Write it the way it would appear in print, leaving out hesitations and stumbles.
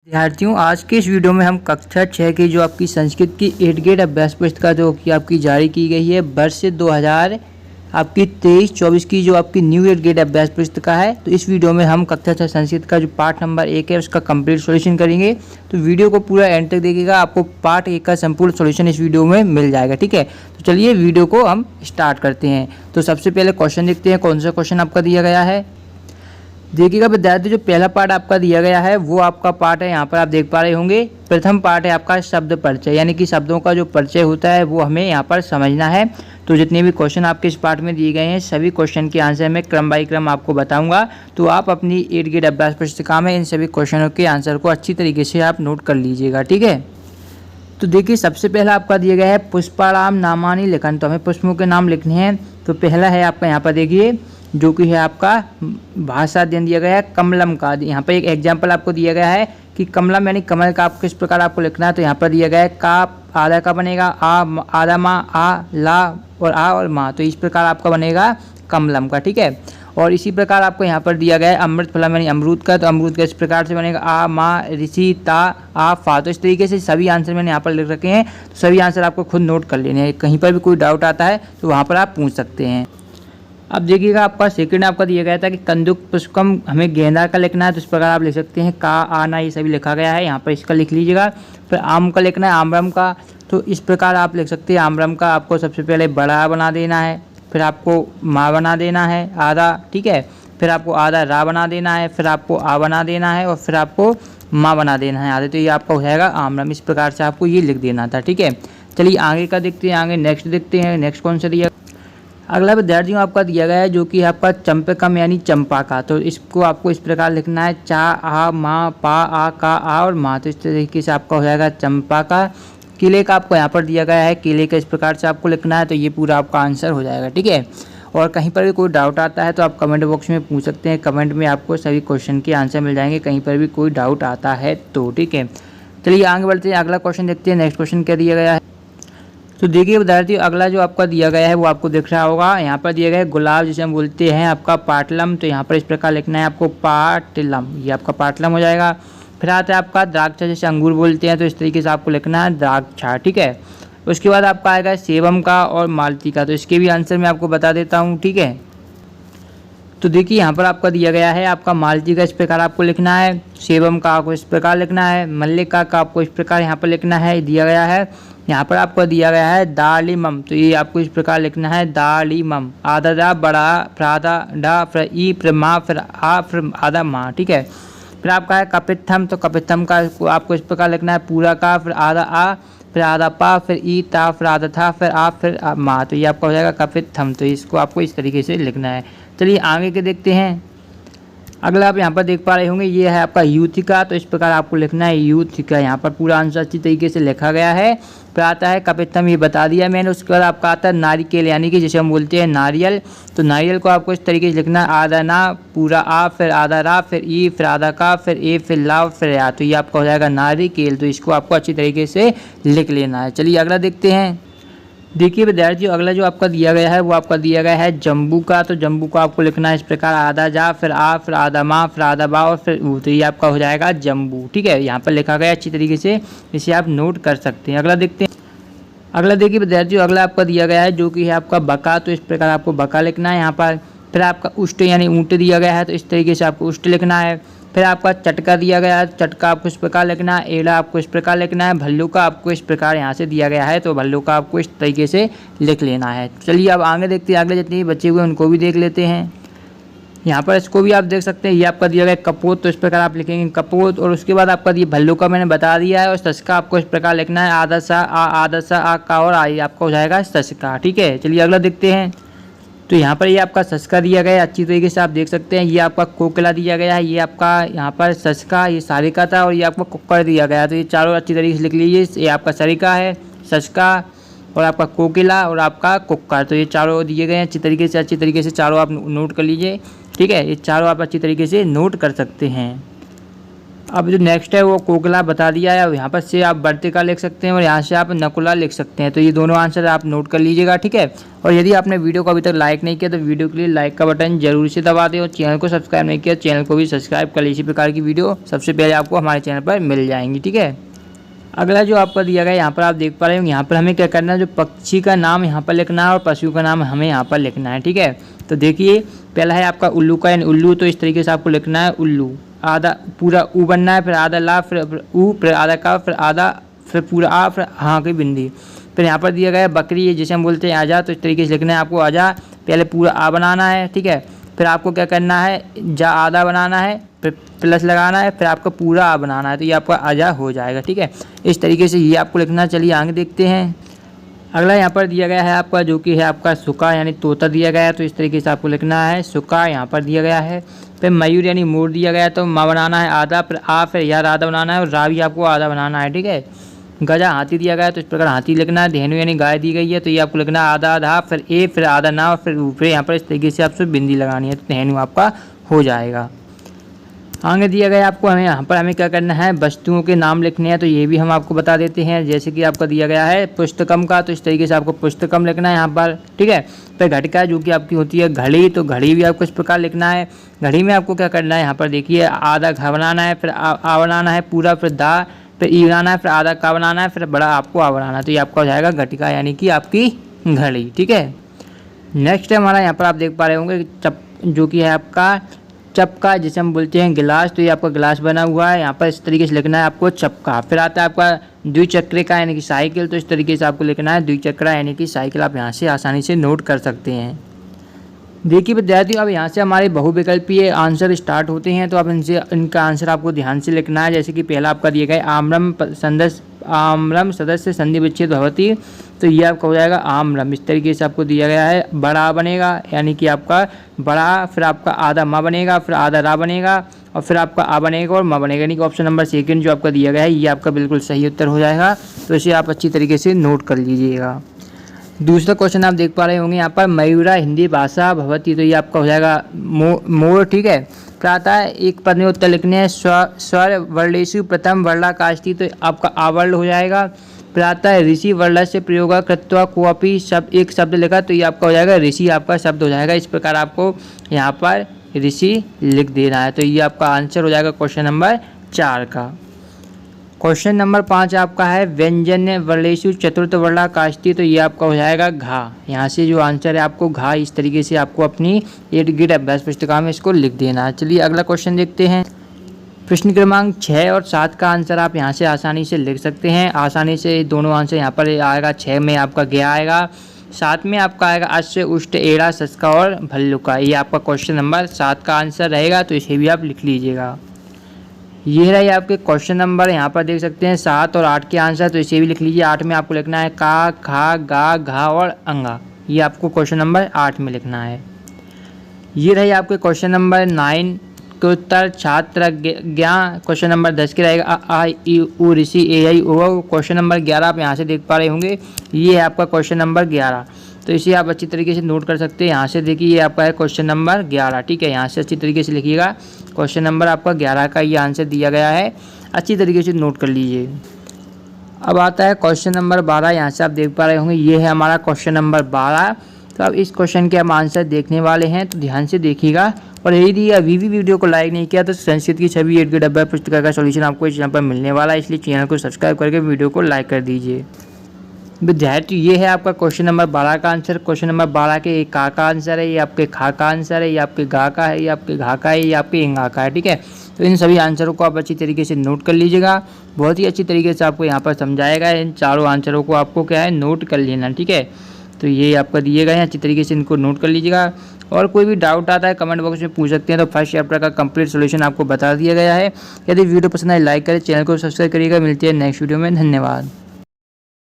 विद्यार्थियों, आज के इस वीडियो में हम कक्षा 6 की जो आपकी संस्कृत की 8 ग्रेड अभ्यास पुस्तिका जो कि आपकी जारी की गई है वर्ष 2000 आपकी 23-24 की जो आपकी न्यू 8 ग्रेड अभ्यास पुस्तिका है। तो इस वीडियो में हम कक्षा 6 संस्कृत का जो पार्ट नंबर 1 है उसका कंप्लीट सॉल्यूशन करेंगे। तो वीडियो को पूरा एंड तक देखिएगा, आपको पार्ट 1 का संपूर्ण सॉल्यूशन इस वीडियो में मिल जाएगा। ठीक है, तो चलिए वीडियो को हम स्टार्ट करते हैं। तो सबसे पहले क्वेश्चन देखते हैं, कौन सा क्वेश्चन आपका दिया गया है। देखिएगा विद्यार्थी, जो पहला पार्ट आपका दिया गया है वो आपका पार्ट है, यहाँ पर आप देख पा रहे होंगे। प्रथम पार्ट है आपका शब्द परिचय, यानी कि शब्दों का जो परिचय होता है वो हमें यहाँ पर समझना है। तो जितने भी क्वेश्चन आपके इस पार्ट में दिए गए हैं सभी क्वेश्चन के आंसर मैं क्रम बाई क्रम आपको बताऊंगा। तो आप अपनी 8 ग्रेड अभ्यास पुस्तिका में इन सभी क्वेश्चनों के आंसर को अच्छी तरीके से आप नोट कर लीजिएगा। ठीक है, तो देखिए सबसे पहला आपका दिया गया है पुष्पाराम नामानी लेखन। तो हमें पुष्पों के नाम लिखने हैं। तो पहला है आपका यहाँ पर देखिए जो कि है आपका भाषा अध्ययन दिया गया है कमलम का। यहाँ पर एक एग्जाम्पल आपको दिया गया है कि कमलम यानी कमल का आप किस प्रकार आपको लिखना है। तो यहाँ पर दिया गया है का आधा का बनेगा आ आधा माँ आ ला और माँ, तो इस प्रकार आपका बनेगा कमलम का। ठीक है, और इसी प्रकार आपको यहाँ पर दिया गया है अमृत फलम यानी अमरूद का। तो अमरूद का इस प्रकार से बनेगा आ माँ ऋषि ता आ फा। तो इस तरीके से सभी आंसर मैंने यहाँ पर लिख रखे हैं। तो सभी आंसर आपको खुद नोट कर लेने हैं, कहीं पर भी कोई डाउट आता है तो वहाँ पर आप पूछ सकते हैं। अब देखिएगा आपका सेकंड आपका दिया गया था कि कंदुक पुष्पम हमें गेंदा का लिखना है। तो इस प्रकार आप लिख सकते हैं का आना, ये सभी लिखा गया है, यहाँ पर इसका लिख लीजिएगा। फिर आम का लिखना है आमरम का। तो इस प्रकार आप लिख सकते हैं आमरम का। आपको सबसे पहले बड़ा बना देना है, फिर आपको माँ बना देना है आधा। ठीक है, फिर आपको आधा रा बना देना है, फिर आपको आ बना देना है और फिर आपको माँ बना देना है आधे। तो ये आपका हो जाएगा आमरम। इस प्रकार से आपको ये लिख देना था। ठीक है, चलिए आगे का देखते हैं, आगे नेक्स्ट देखते हैं। नेक्स्ट कौन सा दिया। अगला विद्यार्थियों आपका दिया गया है जो कि आपका चंपकम यानी चंपा का। तो इसको आपको इस प्रकार लिखना है चा आ माँ पा आ का आ और माँ। तो इस तरीके से आपका हो जाएगा चंपा का। किले का आपको यहाँ पर दिया गया है, किले का इस प्रकार से आपको लिखना है। तो ये पूरा आपका आंसर हो जाएगा। ठीक है, और कहीं पर भी कोई डाउट आता है तो आप कमेंट बॉक्स में पूछ सकते हैं। कमेंट में आपको सभी क्वेश्चन के आंसर मिल जाएंगे कहीं पर भी कोई डाउट आता है तो। ठीक है, चलिए आगे बढ़ते हैं, अगला क्वेश्चन देखते हैं। नेक्स्ट क्वेश्चन क्या दिया गया है। तो देखिए विद्यार्थी, अगला जो आपका दिया गया है वो आपको दिख रहा होगा। यहाँ पर दिया गया है गुलाब जिसे हम बोलते हैं आपका पाटलम। तो यहाँ पर इस प्रकार लिखना है आपको पाटलम, ये आपका पाटलम हो जाएगा। फिर आता है आपका द्राक्षा, जैसे अंगूर बोलते हैं, तो इस तरीके से आपको लिखना है द्राक्षा। ठीक है, उसके बाद आपका आएगा सेवम का और मालती का। तो इसके भी आंसर मैं आपको बता देता हूँ। ठीक है, तो देखिए यहाँ पर आपका दिया गया है आपका मालती का इस प्रकार आपको लिखना है, सेवम का आपको इस प्रकार लिखना है, मल्लिका का आपको इस प्रकार यहाँ पर लिखना है दिया गया है। यहाँ पर आपको दिया गया है दालिमम। तो ये आपको इस प्रकार लिखना है दालिमम। आधा दा बड़ा प्राधा डा फिर ई फिर माँ फिर आ फिर आधा माँ। ठीक है, फिर आपका है कपित्थम। तो कपित्थम का आपको इस प्रकार लिखना है पूरा का फिर आधा आ फिर आधा पा फिर ई ता फिर आधा था फिर आ फिर माँ। तो ये आपका हो जाएगा कपित्थम। तो इसको आपको इस तरीके से लिखना है। चलिए आगे के देखते हैं। अगला आप यहाँ पर देख पा रहे होंगे ये है आपका यूथिका। तो इस प्रकार आपको लिखना है यूथिका। यहाँ पर पूरा आंसर अच्छी तरीके से लिखा गया है। फिर आता है कपित्थम, ये बता दिया मैंने। उसके बाद आपका आता है नारिकेल यानी कि जिसे हम बोलते हैं नारियल। तो नारियल को आपको इस तरीके से लिखना है आधा ना पूरा आ फिर आधा रा फिर ई फिर आधा का फिर ए फिर ला फिर या। तो ये आपका हो जाएगा नारिकेल। तो इसको आपको अच्छी तरीके से लिख लेना है। चलिए अगला देखते हैं। देखिए विद्यार्थियों, अगला जो आपका दिया गया है वो आपका दिया गया है जम्बू का। तो जम्बू को आपको लिखना है इस प्रकार आधा जा फिर आ फिर आधा माँ फिर आधा बा और फिर ऊ। तो ये आपका हो जाएगा जम्बू। ठीक है, यहाँ पर लिखा गया अच्छी तरीके से, इसे आप नोट कर सकते हैं। अगला देखते हैं। अगला देखिए विद्यार्थियों, अगला आपका दिया गया है जो कि है आपका बका। तो इस प्रकार आपको बका लिखना है यहाँ पर। फिर आपका उष्ट यानी ऊँट दिया गया है, तो इस तरीके से आपको उष्ट लिखना है। फिर आपका चटका दिया गया है, चटका आपको इस प्रकार लिखना है। एड़ा आपको इस प्रकार लिखना है। भल्लू का आपको इस प्रकार यहाँ से दिया गया है, तो भल्लू का आपको इस तरीके से लिख लेना है। चलिए अब आगे देखते हैं, अगले जितने भी बचे हुए उनको भी देख लेते हैं। यहाँ पर इसको भी आप देख सकते हैं, ये आपका दिया गया है कपोत। तो इस प्रकार आप लिखेंगे कपोत। और उसके बाद आपका ये भल्लू का मैंने बता दिया है। और सस्का आपको इस प्रकार लिखना है आधा सा आ का और आई आपका हो जाएगा सस्का। ठीक है, चलिए अगला देखते हैं। तो यहाँ पर ये आपका सस्का दिया गया है, अच्छी तरीके से आप देख सकते हैं। ये आपका कोकिला दिया गया है, ये आपका यहाँ पर सस्का, ये सारिका था और ये आपका कुक्कर दिया गया है। तो ये चारों अच्छी तरीके से लिख लीजिए। ये आपका सरिका है, सस्का और आपका कोकिला और आपका कुक्कर। तो ये चारों दिए गए हैं अच्छी तरीके से चारों आप नोट कर लीजिए। ठीक है, ये चारों आप अच्छी तरीके से नोट कर सकते हैं। अब जो नेक्स्ट है वो कोकला बता दिया है। यहाँ पर से आप वर्तिका लिख सकते हैं और यहाँ से आप नकुला लिख सकते हैं। तो ये दोनों आंसर आप नोट कर लीजिएगा, ठीक है। और यदि आपने वीडियो को अभी तक लाइक नहीं किया तो वीडियो के लिए लाइक का बटन जरूर से दबा दें और चैनल को सब्सक्राइब नहीं किया चैनल को भी सब्सक्राइब कर लीजिए। इसी प्रकार की वीडियो सबसे पहले आपको हमारे चैनल पर मिल जाएंगी, ठीक है। अगला जो आपका दिया गया यहाँ पर आप देख पा रहे होंगे, यहाँ पर हमें क्या करना है, जो पक्षी का नाम यहाँ पर लिखना है और पशु का नाम हमें यहाँ पर लिखना है, ठीक है। तो देखिए पहला है आपका उल्लू का, यानी उल्लू, तो इस तरीके से आपको लिखना है उल्लू, आधा पूरा ऊ बनना है, फिर आधा ला, फिर ऊ, फिर आधा का, फिर आधा, फिर पूरा आ, फिर हाँ की बिंदी। फिर यहाँ पर दिया गया है बकरी, जिसे हम बोलते हैं आजा, तो इस तरीके से लिखना है आपको आजा, पहले पूरा आ बनाना है, ठीक है। फिर आपको क्या करना है, जा आधा बनाना है, फिर प्लस लगाना है, फिर आपका पूरा आ बनाना है, तो ये आपका आजा हो जाएगा, ठीक है। इस तरीके से ये आपको लिखना। चलिए आगे देखते हैं। अगला यहाँ पर दिया गया है आपका, जो कि है आपका सुका यानी तोता दिया गया है, तो इस तरीके से आपको लिखना है सुका, यहाँ पर दिया गया है। फिर मयूर यानी मोर दिया गया है, तो माँ बनाना है आधा, फिर आ, फिर यार आधा बनाना है और रा भी आपको आधा बनाना है, ठीक है। गजा हाथी दिया गया है, तो इस प्रकार हाथी लिखना है। धेनु यानी गाय दी गई है, तो ये आपको लिखना है आधा आधा, फिर ए, फिर आधा ना, फिर ऊपर यहाँ पर इस तरीके से आपसे बिंदी लगानी है, तो धेनु आपका हो जाएगा। आगे दिया गया आपको, हमें यहाँ पर हमें क्या करना है, वस्तुओं के नाम लिखने हैं, तो ये भी हम आपको बता देते हैं। जैसे कि आपका दिया गया है पुस्तकम का, तो इस तरीके से आपको पुस्तकम लिखना है यहाँ पर, ठीक है। फिर घटिका जो कि आपकी होती है घड़ी, तो घड़ी भी आपको इस प्रकार लिखना है। घड़ी में आपको क्या करना है, यहाँ पर देखिए आधा घ बनाना है, फिर आ बनाना है पूरा, फिर दा, फिर ई बनाना है, फिर आधा का बनाना है, फिर बड़ा आपको आ बनाना है, तो ये आपका हो जाएगा घटिका यानी कि आपकी घड़ी, ठीक है। नेक्स्ट है हमारा, यहाँ पर आप देख पा रहे होंगे जो कि है आपका चपका, जिसे हम बोलते हैं गिलास, तो ये आपका गिलास बना हुआ है, यहाँ पर इस तरीके से लिखना है आपको चपका। फिर आता है आपका द्विचक्रिका यानी कि साइकिल, तो इस तरीके से आपको लिखना है द्विचक्रा यानी कि साइकिल। आप यहाँ से आसानी से नोट कर सकते हैं। देखिए विद्यार्थियों, अब यहाँ से हमारे बहुविकल्पीय आंसर स्टार्ट होते हैं, तो आप इनका आंसर आपको ध्यान से लिखना है। जैसे कि पहला आपका दिया गया आम्रम सदस्य संधि विच्छेद भवती, तो ये आपका हो जाएगा आम्रम। इस तरीके से आपको दिया गया है बड़ा बनेगा यानी कि आपका बड़ा, फिर आपका आधा माँ बनेगा, फिर आधा रा बनेगा और फिर आपका आ बनेगा और माँ बनेगा, यानी कि ऑप्शन नंबर सेकंड जो आपका दिया गया है ये आपका बिल्कुल सही उत्तर हो जाएगा। तो इसे आप अच्छी तरीके से नोट कर लीजिएगा। दूसरा क्वेश्चन आप देख पा रहे होंगे यहाँ पर मयूरा हिंदी भाषा भवती, तो ये आपका हो जाएगा मोर, ठीक है। क्या आता है, एक पद में उत्तर लिखने हैं स्वर वर्णेषु प्रथम वर्णा काष्ठी, तो आपका आवर्ण हो जाएगा। फिर आता है ऋषि वर्णा से प्रयोग कृत्वा कोअपि शब्द, एक शब्द लिखा, तो ये आपका हो जाएगा ऋषि आपका शब्द हो जाएगा। इस प्रकार आपको यहाँ पर ऋषि लिख देना है, तो ये आपका आंसर हो जाएगा क्वेश्चन नंबर 4 का। क्वेश्चन नंबर 5 आपका है व्यंजन वर्णेषु चतुर्थ वर्णा काष्ठी, तो ये आपका हो जाएगा घा। यहाँ से जो आंसर है आपको घा, इस तरीके से आपको अपनी 8 ग्रेड अभ्यास पुस्तिका में इसको लिख देना है। चलिए अगला क्वेश्चन देखते हैं। प्रश्न क्रमांक 6 और 7 का आंसर आप यहाँ से आसानी से लिख सकते हैं। आसानी से दोनों आंसर यहाँ पर आएगा। 6 में आपका गया आएगा, 7 में आपका आएगा अश्व उष्ट एड़ा सस्का और भल्लू का। ये आपका क्वेश्चन नंबर 7 का आंसर रहेगा, तो इसे भी आप लिख लीजिएगा। ये रहे आपके क्वेश्चन नंबर, यहाँ पर देख सकते हैं 7 और 8 के आंसर, तो इसे भी लिख लीजिए। 8 में आपको लिखना है का, खा, गा, घा और अंगा, ये आपको क्वेश्चन नंबर 8 में लिखना है। ये रहे आपके क्वेश्चन नंबर 9 के उत्तर। छात्र ज्ञान क्वेश्चन नंबर 10 के रहेगा आ ई उ ऋषि ए आई ओ। क्वेश्चन नंबर 11 आप यहाँ से देख पा रहे होंगे, ये है आपका क्वेश्चन नंबर 11, तो इसे आप अच्छी तरीके से नोट कर सकते हैं। यहाँ से देखिए ये आपका है क्वेश्चन नंबर 11, ठीक है। यहाँ से अच्छी तरीके से लिखिएगा, क्वेश्चन नंबर आपका 11 का ये आंसर दिया गया है, अच्छी तरीके से नोट कर लीजिए। अब आता है क्वेश्चन नंबर 12, यहाँ से आप देख पा रहे होंगे ये है हमारा क्वेश्चन नंबर 12। तो अब इस क्वेश्चन के हम आंसर देखने वाले हैं, तो ध्यान से देखिएगा। और यदि अभी भी वीडियो को लाइक नहीं किया तो संस्कृत की सभी 8 ग्रेड अभ्यास पुस्तिका का सॉल्यूशन आपको इस चैनल पर मिलने वाला है, इसलिए चैनल को सब्सक्राइब करके वीडियो को लाइक कर दीजिए। विद्यार्थी ये है आपका क्वेश्चन नंबर 12 का आंसर। क्वेश्चन नंबर 12 के का आंसर है, ये आपके खा का आंसर है, ये आपके गा का है, ये आपके घा का है, ये आपके इंगा का है, ठीक है। तो इन सभी आंसरों को आप अच्छी तरीके से नोट कर लीजिएगा। बहुत ही अच्छी तरीके से आपको यहाँ पर समझाएगा। इन चारों आंसरों को आपको क्या है नोट कर लेना, ठीक है। तो ये आपका दिए गए हैं, अच्छी तरीके से इनको नोट कर लीजिएगा। और कोई भी डाउट आता है कमेंट बॉक्स में पूछ सकते हैं। तो फर्स्ट चैप्टर का कंप्लीट सॉल्यूशन आपको बता दिया गया है। यदि वीडियो पसंद आए लाइक करें, चैनल को सब्सक्राइब करिएगा। मिलती है नेक्स्ट वीडियो में, धन्यवाद।